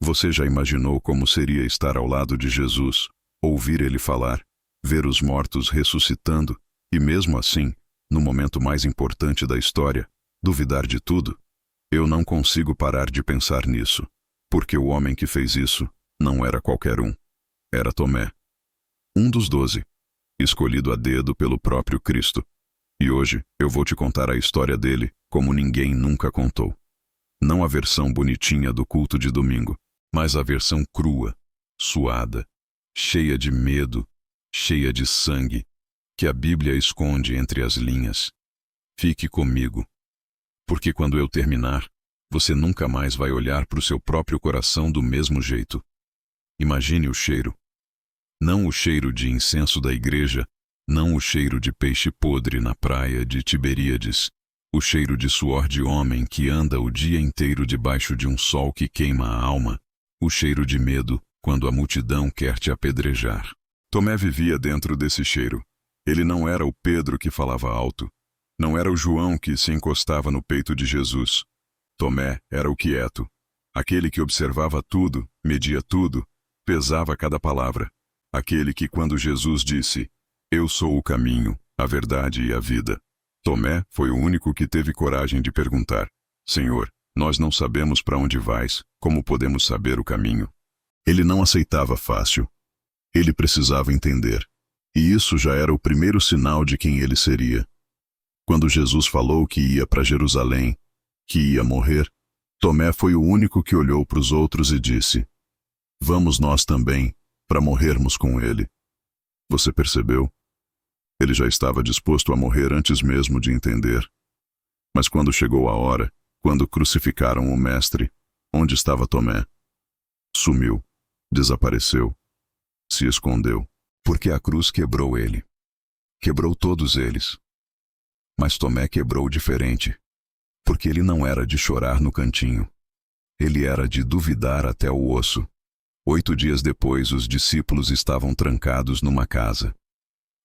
Você já imaginou como seria estar ao lado de Jesus, ouvir ele falar, ver os mortos ressuscitando e, mesmo assim, no momento mais importante da história, duvidar de tudo? Eu não consigo parar de pensar nisso, porque o homem que fez isso não era qualquer um. Era Tomé, um dos 12, escolhido a dedo pelo próprio Cristo. E hoje eu vou te contar a história dele como ninguém nunca contou. Não a versão bonitinha do culto de domingo, mas a versão crua, suada, cheia de medo, cheia de sangue, que a Bíblia esconde entre as linhas. Fique comigo, porque quando eu terminar, você nunca mais vai olhar para o seu próprio coração do mesmo jeito. Imagine o cheiro. Não o cheiro de incenso da igreja, não o cheiro de peixe podre na praia de Tiberíades, o cheiro de suor de homem que anda o dia inteiro debaixo de um sol que queima a alma, o cheiro de medo quando a multidão quer te apedrejar. Tomé vivia dentro desse cheiro. Ele não era o Pedro que falava alto, não era o João que se encostava no peito de Jesus. Tomé era o quieto, aquele que observava tudo, media tudo, pesava cada palavra, aquele que quando Jesus disse, "Eu sou o caminho, a verdade e a vida", Tomé foi o único que teve coragem de perguntar, "Senhor, nós não sabemos para onde vais, como podemos saber o caminho?" Ele não aceitava fácil. Ele precisava entender. E isso já era o primeiro sinal de quem ele seria. Quando Jesus falou que ia para Jerusalém, que ia morrer, Tomé foi o único que olhou para os outros e disse, "Vamos nós também, para morrermos com ele." Você percebeu? Ele já estava disposto a morrer antes mesmo de entender. Mas quando chegou a hora, quando crucificaram o Mestre, onde estava Tomé? Sumiu, desapareceu, se escondeu, porque a cruz quebrou ele. Quebrou todos eles. Mas Tomé quebrou diferente, porque ele não era de chorar no cantinho. Ele era de duvidar até o osso. 8 dias depois, os discípulos estavam trancados numa casa.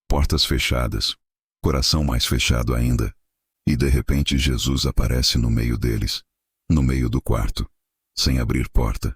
Portas fechadas, coração mais fechado ainda. E de repente Jesus aparece no meio deles, no meio do quarto, sem abrir porta,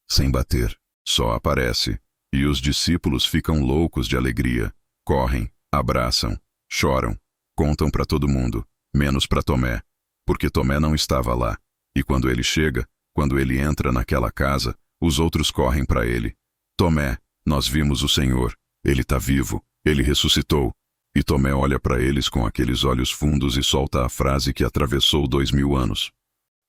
sem bater, só aparece. E os discípulos ficam loucos de alegria, correm, abraçam, choram, contam para todo mundo, menos para Tomé, porque Tomé não estava lá. E quando ele chega, quando ele entra naquela casa, os outros correm para ele. "Tomé, nós vimos o Senhor, ele está vivo, ele ressuscitou." E Tomé olha para eles com aqueles olhos fundos e solta a frase que atravessou 2000 anos.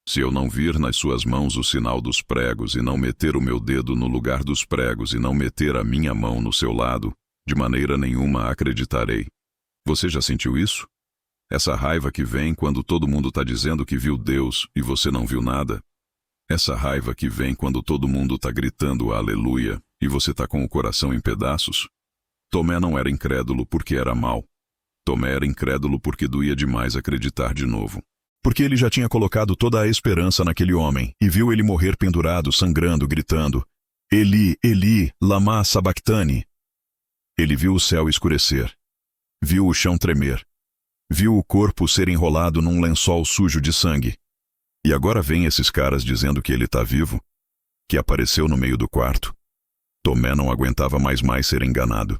"Se eu não vir nas suas mãos o sinal dos pregos e não meter o meu dedo no lugar dos pregos e não meter a minha mão no seu lado, de maneira nenhuma acreditarei." Você já sentiu isso? Essa raiva que vem quando todo mundo está dizendo que viu Deus e você não viu nada? Essa raiva que vem quando todo mundo está gritando aleluia e você está com o coração em pedaços? Tomé não era incrédulo porque era mau. Tomé era incrédulo porque doía demais acreditar de novo. Porque ele já tinha colocado toda a esperança naquele homem e viu ele morrer pendurado, sangrando, gritando, "Eli, Eli, lama sabachthani." Ele viu o céu escurecer, viu o chão tremer, viu o corpo ser enrolado num lençol sujo de sangue. E agora vem esses caras dizendo que ele está vivo, que apareceu no meio do quarto. Tomé não aguentava mais ser enganado.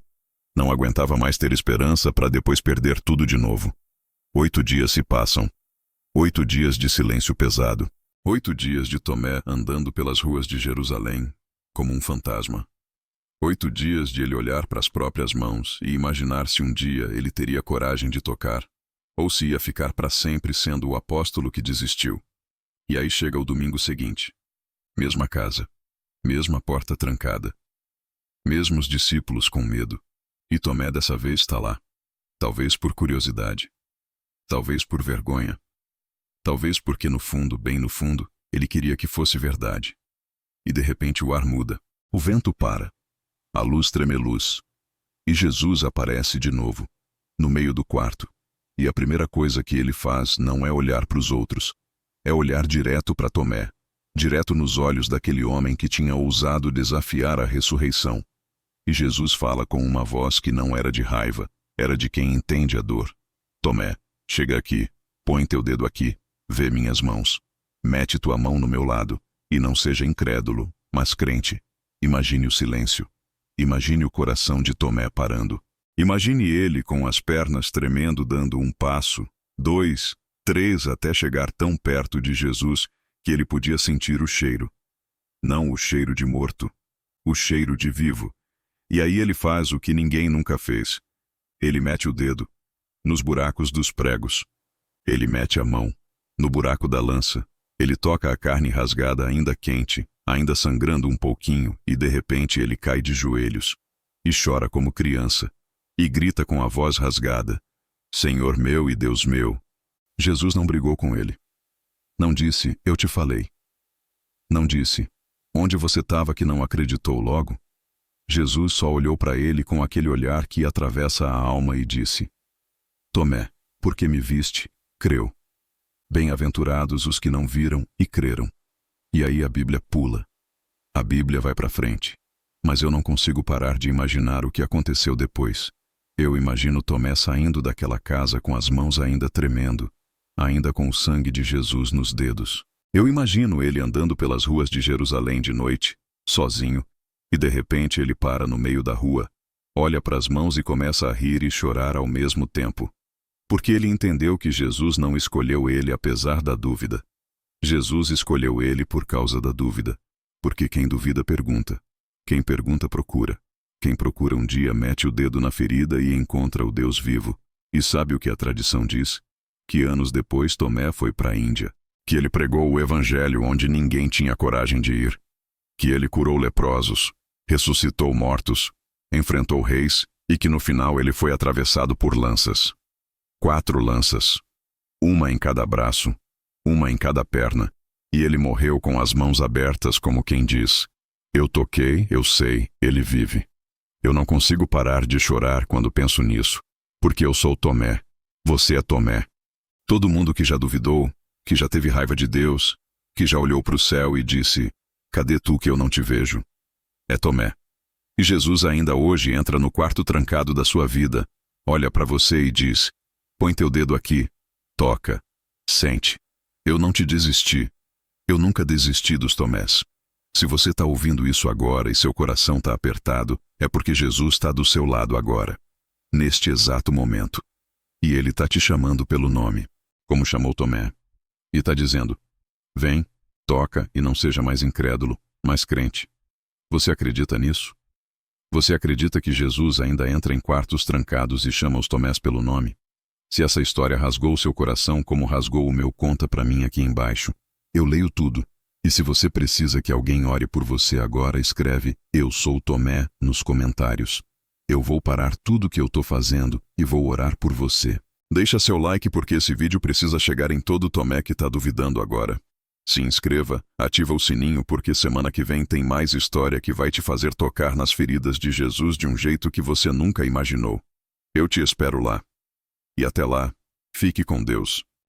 Não aguentava mais ter esperança para depois perder tudo de novo. 8 dias se passam. 8 dias de silêncio pesado. 8 dias de Tomé andando pelas ruas de Jerusalém, como um fantasma. 8 dias de ele olhar para as próprias mãos e imaginar se um dia ele teria coragem de tocar, ou se ia ficar para sempre sendo o apóstolo que desistiu. E aí chega o domingo seguinte. Mesma casa, mesma porta trancada, mesmos discípulos com medo. E Tomé dessa vez está lá. Talvez por curiosidade. Talvez por vergonha. Talvez porque no fundo, bem no fundo, ele queria que fosse verdade. E de repente o ar muda. O vento para. A luz tremeluz. E Jesus aparece de novo, no meio do quarto. E a primeira coisa que ele faz não é olhar para os outros. É olhar direto para Tomé. Direto nos olhos daquele homem que tinha ousado desafiar a ressurreição. E Jesus fala com uma voz que não era de raiva, era de quem entende a dor. "Tomé, chega aqui, põe teu dedo aqui, vê minhas mãos. Mete tua mão no meu lado, e não seja incrédulo, mas crente. Imagine o silêncio. Imagine o coração de Tomé parando. Imagine ele com as pernas tremendo dando um passo, 2, 3 até chegar tão perto de Jesus que ele podia sentir o cheiro. Não o cheiro de morto, o cheiro de vivo. E aí ele faz o que ninguém nunca fez. Ele mete o dedo nos buracos dos pregos. Ele mete a mão no buraco da lança. Ele toca a carne rasgada ainda quente, ainda sangrando um pouquinho, e de repente ele cai de joelhos e chora como criança e grita com a voz rasgada: Senhor meu e Deus meu. Jesus não brigou com ele. Não disse, eu te falei. Não disse, onde você estava que não acreditou logo? Jesus só olhou para ele com aquele olhar que atravessa a alma e disse: Tomé, porque me viste, creu. Bem-aventurados os que não viram e creram. E aí a Bíblia pula. A Bíblia vai para frente. Mas eu não consigo parar de imaginar o que aconteceu depois. Eu imagino Tomé saindo daquela casa com as mãos ainda tremendo, ainda com o sangue de Jesus nos dedos. Eu imagino ele andando pelas ruas de Jerusalém de noite, sozinho, e de repente ele para no meio da rua, olha para as mãos e começa a rir e chorar ao mesmo tempo. Porque ele entendeu que Jesus não escolheu ele apesar da dúvida. Jesus escolheu ele por causa da dúvida. Porque quem duvida pergunta. Quem pergunta procura. Quem procura um dia mete o dedo na ferida e encontra o Deus vivo. E sabe o que a tradição diz? Que anos depois Tomé foi para a Índia. Que ele pregou o evangelho onde ninguém tinha coragem de ir. Que ele curou leprosos, ressuscitou mortos, enfrentou reis e que no final ele foi atravessado por lanças. 4 lanças. Uma em cada braço, uma em cada perna. E ele morreu com as mãos abertas como quem diz: eu toquei, eu sei, ele vive. Eu não consigo parar de chorar quando penso nisso, porque eu sou Tomé, você é Tomé. Todo mundo que já duvidou, que já teve raiva de Deus, que já olhou para o céu e disse: cadê tu que eu não te vejo? É Tomé. E Jesus ainda hoje entra no quarto trancado da sua vida, olha para você e diz: põe teu dedo aqui, toca, sente. Eu não te desisti. Eu nunca desisti dos Tomés. Se você está ouvindo isso agora e seu coração está apertado, é porque Jesus está do seu lado agora, neste exato momento. E ele está te chamando pelo nome, como chamou Tomé. E está dizendo: vem, toca e não seja mais incrédulo, mas crente. Você acredita nisso? Você acredita que Jesus ainda entra em quartos trancados e chama os Tomés pelo nome? Se essa história rasgou seu coração como rasgou o meu, conta para mim aqui embaixo. Eu leio tudo. E se você precisa que alguém ore por você agora, escreve "Eu sou Tomé" nos comentários. Eu vou parar tudo que eu tô fazendo e vou orar por você. Deixa seu like porque esse vídeo precisa chegar em todo Tomé que tá duvidando agora. Se inscreva, ativa o sininho porque semana que vem tem mais história que vai te fazer tocar nas feridas de Jesus de um jeito que você nunca imaginou. Eu te espero lá. E até lá, fique com Deus.